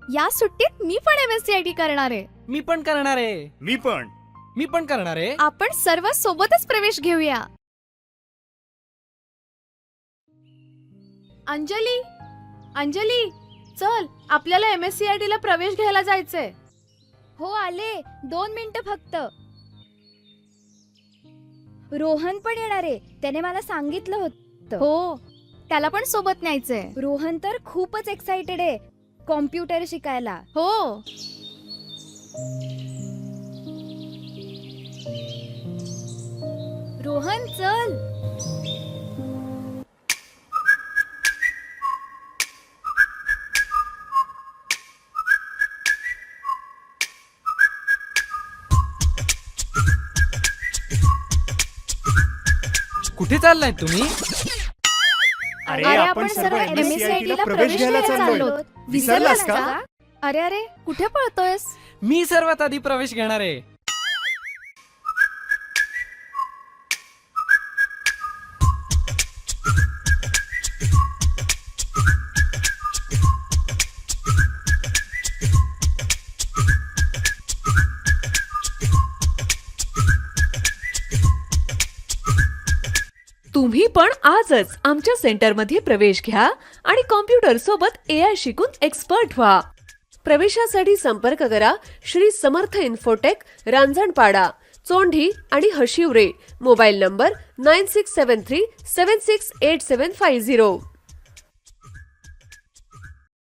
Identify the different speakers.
Speaker 1: या सुट्टीत मी पण MSCIT करणार आहे.
Speaker 2: मी पण करणार आहे.
Speaker 3: मी पण
Speaker 2: करणार आहे.
Speaker 1: आपण सर्व सोबतच प्रवेश घेऊया. अंजली, अंजली, चल आपल्याला MSCIT ला प्रवेश घ्यायला जायचंय.
Speaker 4: हो आले, 2 मिनिटं फक्त. रोहन पण येणार आहे, त्याने मला सांगितलं होतं.
Speaker 1: हो, त्याला पण सोबत न्यायचंय.
Speaker 4: रोहन तर खूपच एक्साइटेड आहे कॉम्प्युटर शिकायला.
Speaker 1: हो,
Speaker 4: रोहन चल.
Speaker 2: कुठे चाललाय तुम्ही?
Speaker 3: अरे
Speaker 1: आपण सर्व MSCIT ला प्रवेश घ्यायला चाललो.
Speaker 3: विसरलास का?
Speaker 1: अरे अरे, कुठे पळतोयस?
Speaker 2: मी सर्वात आधी प्रवेश घेणार आहे.
Speaker 5: तुम्ही पण आजच आमच्या सेंटरमध्ये प्रवेश घ्या आणि कॉम्प्युटर सोबत AI शिकून एक्सपर्ट व्हा. प्रवेशासाठी संपर्क करा श्री समर्थ इन्फोटेक, रांजणपाडा, चोंढी आणि हशिवरे. Mobile number 9673768750.